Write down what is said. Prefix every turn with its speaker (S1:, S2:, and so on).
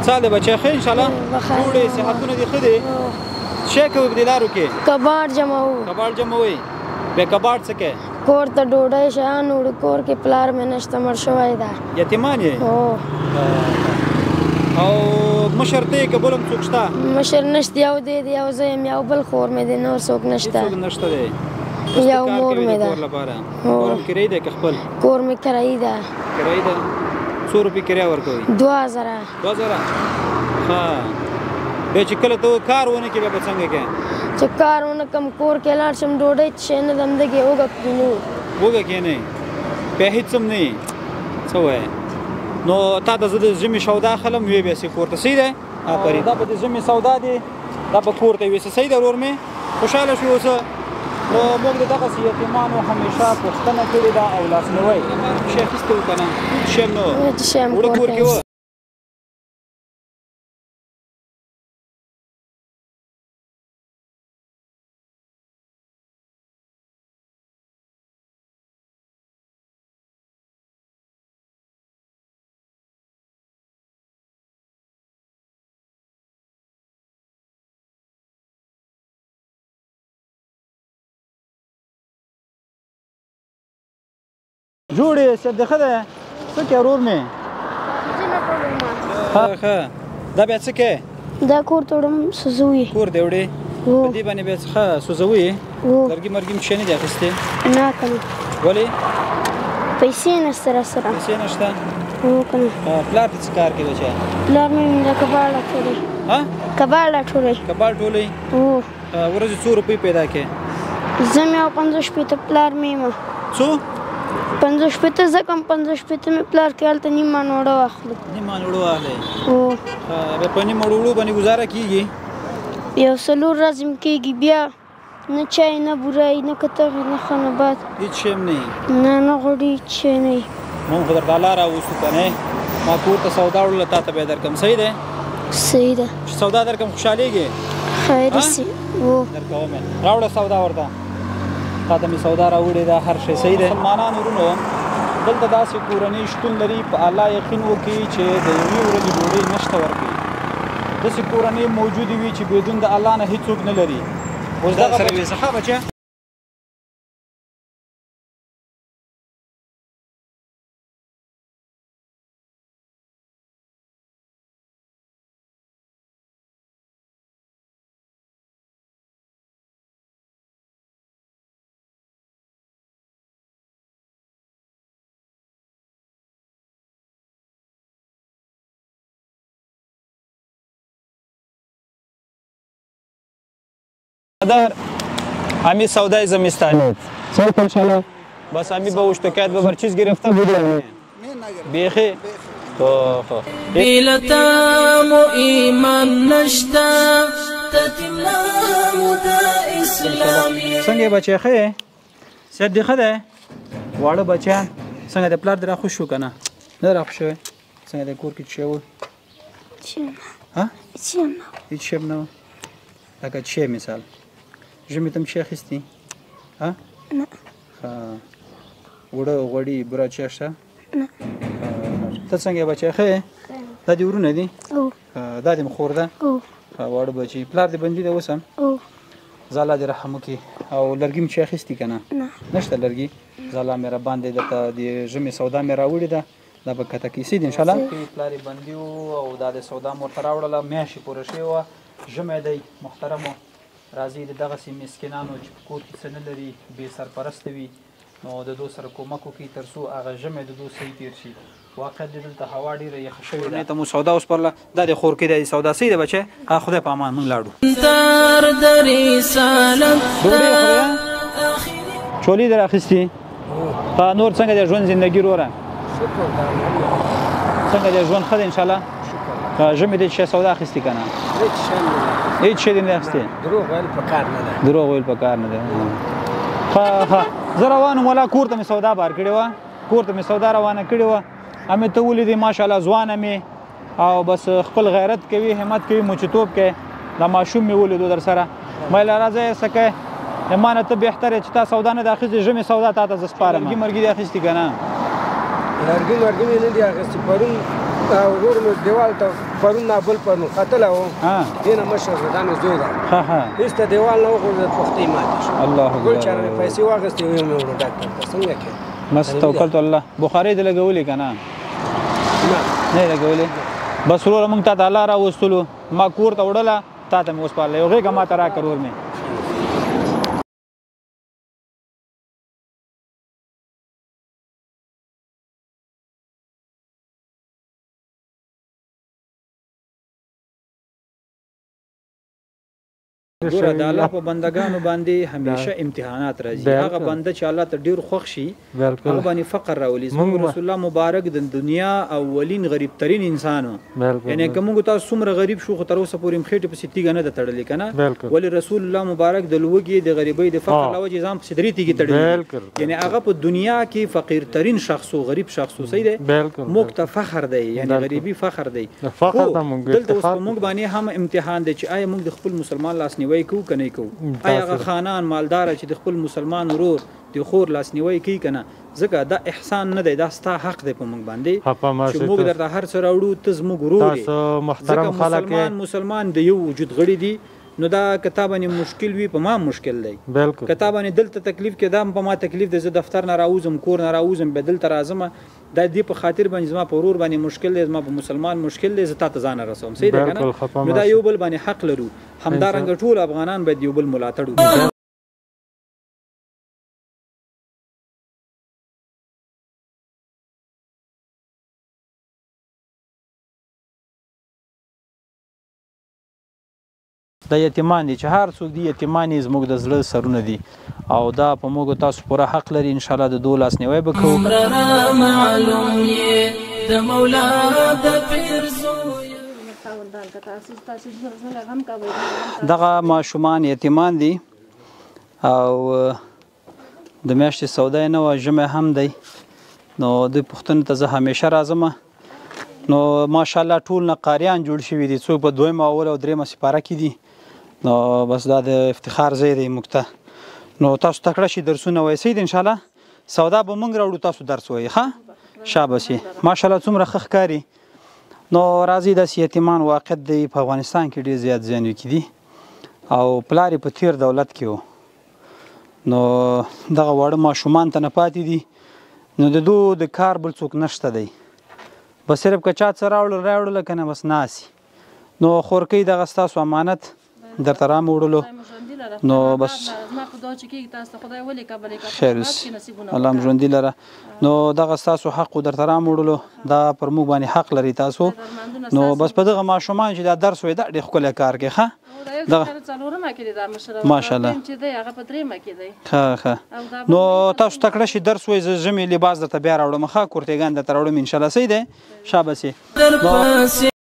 S1: سال دی بچی ښه انشاءالله جوړې صحتونه دې ښه دي شی کوئ په دې لارو کې
S2: کباړ جمعوو
S1: کباړ جمعوئ بیا کباړ څه کوې
S2: کور ته ډوډۍ شیان وړو کور کې پلار مې نشته مړ شوی ده
S1: یتیمان یې او مشر ته یې که بل هم څوک شته
S2: مشر نشته یو دی یو زه یم یو بل خور مې دی نور څوک نشته
S1: هېڅوک نشته دی
S2: یو مور مې ده
S1: کور لپاره کور هم کرایي دی که خپل
S2: کور مې کرایي ده
S1: کرایي ده څو روپۍ کرایه ورکوئ
S2: 2000
S1: 2000 ښه بیا چې کله ته کار ونه کړې بیا به څنګه کوې
S2: چې کار ونه کړم کور کې لاړ شم ډوډۍ څښې نه دم دګې وږه کینو
S1: وږه کښېنئ بیا هېڅ هم نه یې څه وایې نو تا ته زه د ژمي سودا اخلم ویې باسې کور ته صحیح دی آفرین دا به د ژمي سودا دی دا به کور ته یوسه صحیح دی ورور مې خوشحاله شو اوسه نو موږ د دغسې یتیمانو همیشه پوښتنه کړې ده او لاسنیوی شی اخیستی و که نه شی هم نه و اوړه کور کې و جوړې سیب دی ښه دی څه کوې ورور مې ښه دا بیا څه کوې
S2: دا کور ته وړم سوځوي
S1: کور دی وړې په دې باندې بیا ښه سوځوي لرګي مرګي مې شی نه دي اخیستې
S2: نه که نه
S1: ولې
S2: پیسې نشته راسره
S1: پیسې نشته
S2: هو که نه
S1: پلار دې څه کار کوي بچی
S2: پلار مې د کباړ راټولوي کباړ راټولوي
S1: کباړ ټولوي
S2: هو
S1: ورځې څو روپۍ پیدا کوې
S2: زه مې او 50 شپېته پلار مې یم
S1: څو
S2: 50 شپېته زه کم 50 شپېته مې پلار کې هلته نیمه نوړه واخلو
S1: نیمه نوړه واخلئ
S2: هو
S1: بیا په نیمه وړو باندې ګزاره کېږي
S2: یو څلور ورځې م کېږي بیا نه چای نه بورای نه کتغې نه ښه نه باد
S1: هېڅ شی هم نه
S2: نه نه غوړي هېڅ شی نه وي
S1: مونږ خو درته الله راوستو که نه ما کور ته سودا وړله تا ته بیا درکړم صحیح دی
S2: صحیح ده
S1: چې سودا درکړم خوشحالېږې
S2: خیري سي هو
S1: درکوم یې راوړه سودا ورته تا ته مې سودا راوړې ده هر شی صحیح دی مسلمانانو وروڼو دلته داسې کورنۍ شتون لري په الله یقین وکړي چې د یوې ورځې ډوډۍ نشته ورکوي داسې کورنۍ موجودې وي چې بدون د الله نه هېڅوک نه لري اوس دغه سره وې څخه بچیه در امی سودای زمستانی سلام انشالله بس امی به اشتکایت به چیز گرفته بودم بیخی تو
S3: بیلتام و ایمان نشتا تتمام دا اسلامی
S1: څنګه بچی ښه سید دی ښه دی واړه بچیان څنګه د پلار دې راخوش شو که نه نه راخوش شوی څنګه د کور کې څه شی و هېڅ شی هم نه و لکه څه شی مثال ژمي ته م څه اخیستي نه اوړه غوړي بوره چای شته
S2: نه
S1: ته څنګه یې بچی ښه یې دا دې ورونه دي دا دې م خور ده واړه بچي پلار دې بندي ده اوس هم زه الله دې رحم وکړي او لرګي م چې اخیستي که نه نشته لرګي زه الله مهربان دی درته د ژمي سودا مې راوړې ده دا به کته کیسې دي انشاءالله پلار یې بندي و او دا د سودا م ورته راوړله میاشتې پوره شوې وه ژمی دی محترمو راځي د دغسې مسکینانو چې په کور کې څه نه لري بې سرپرسته وي نو د دو سره کومک وکړي تر څو هغه ژمی د دو صحیح تېر شي واقعا د دلته هوا ډېره یخه شوې ده ته مو سودا وسپارله دا د خور کې دی سودا صحیح ده بچی خدای په امان موږ لاړو چولې در اخیستي نور څنګه دی ژوند زندګي وروره څنګه دی ژوند ښه دی انشاءالله ژمي دی چې سودا اخیستي که نه هېڅ شی دې نه اخیستې دروغ ویل پکار نه ده دروغ ویل پکار نه ده ښه زه روان وم ولا کور ته مې سودا بار کړې وه کور ته مې سودا روانه کړې وه امې ته ولیدې ماشاءالله ځوانه مې او بس خپل غیرت کوي همت کوي موچتوب کوي دا ماشوم مې ولیدو در سره ما ویل راځه یې څه کوې ما نه ته بهتر یې چې تا سودا نه ده اخیستې ژمې سودا تا ته زه سپارم لرګي مرګي دې اخیستي که نه
S4: لرګي مې نه دي اخیستي پرون ورور مې دیوال ته پرون نابل پرون ختلی و
S1: ها
S4: دې نه مشر ده دا مې زوی ده
S1: ها ها
S4: هېڅ ته دیوال نه وغورځېد پښتۍ ماتې شو
S1: الله
S4: ګل
S1: اکبر
S4: چاره مې پیسې واخېستې ویل مې وړو ډاکټر ته څنګه کې
S1: بس توکل الله بخاري دې لګولې که نه
S4: نه
S1: نه یې لګولې بس وروره موږ تا ته الله راوستلو ما کور ته وړله تا ته مې وسپارله یو غېږه ما ته راکړه ورور مې ګوره د الله په بندګانو باندې همیشه امتحانات راځي هغه بنده چې الله ته ډېر خوښ شي هغه باندې فقر راولي زموږ رسول الله مبارک د دنیا اولین غریب ترین انسان و یعنې که موږ تاسو څومره غریب شو خو تر اوسه پورې خېټې پسې تیږه نه ده تړلې که نه ولې رسول الله مبارک د لوږې د غریبۍ د فقر له وجې ځان پسې درې تیږې تړلې یعنې هغه په دنیا کې فقیر ترین شخص و غریب شخص و صحیح دی موږ ته فخر دی یعنې غریبي فخر دی خو دلته اوس په موږ باندې هم امتحان دی چې آیا موږ د خپل مسلمان لاسنیوی کوو که نه کوو آیا هغه خانان مالداره چې د خپل مسلمان ورور د خور لاسنیوی کوي که نه ځکه دا احسان نه دی دا ستا حق دی په موږ باندې چې موږ درته هر څه راوړو ته زموږ ورور یې ځکه مسلمان د یو وجود غړي دي نو دا که تا باندې مشکل وي په ما مشکل دی که تا باندې دلته تکلیف کې دا په ما تکلیف دی زه دفتر نه راوځم کور نه راوځم بیا دلته راځم دا دې په خاطر باندې زما په ورور باندې مشکل دی زما په مسلمان مشکل دی زه تا ته ځان رسوم صحیح دی که نه نو دا یو بل باندې حق لرو همدارنګه ټول افغانان باید یو بل ملاتړ وکړي دا یتیمان دي چې هر څوک دي یتیمان یې زموږ د زړه سرونه دي او دا په موږ تاسو پوره حق لري انشاءالله د دوه لاسنیوی به کوو
S3: معلوم یې د مولا د پیر زوی
S1: دغه ماشومان یتیمان دي او د میاشتې سودا یې نه وه ژمی هم دی نو دوی پوښتنې ته زه همیشه راځم نو ماشاءالله ټول نه قاریان جوړ شوي دي څوک په دویمه اول او درېیمه سپاره کې دي نو بس دا د افتخار ځای دی موږ ته نو تاسو تکړه شي درسونه وایي صحیح دی انشاءالله سودا به موږ راوړو تاسو درس وایي ښه شاباس یې ماشاءالله څومره ښه ښکاري نو راځي داسې یتیمان واقع دی په افغانستان کې ډېر زیات زیانو کې دي او پلار یې په تیر دولت کې و نو دغه واړه ماشومان ته نه پاتې دي نو د دو د کار بل څوک نشته دی بس صرف که چا څه راوړله که نه بس ناسي نو خورکۍ دغه ستاسو امانت درته رامې وړلو نو بس خیر اوسي الله هم ژوندي لره نو دغه ستاسو حق و درته رامې وړلو دا پر موږ باندې حق لري تاسو نو بس په دغه ماشومان چې دا درس وایي دا ډېر ښکلی کار کوي ښه ماشاءالله ښه نو تاسو تکړه شي درس وایي زه ژمې لباس درته بیا راوړم ښه کورتېګان درته راوړم انشاءالله صحیح دی شاباس یې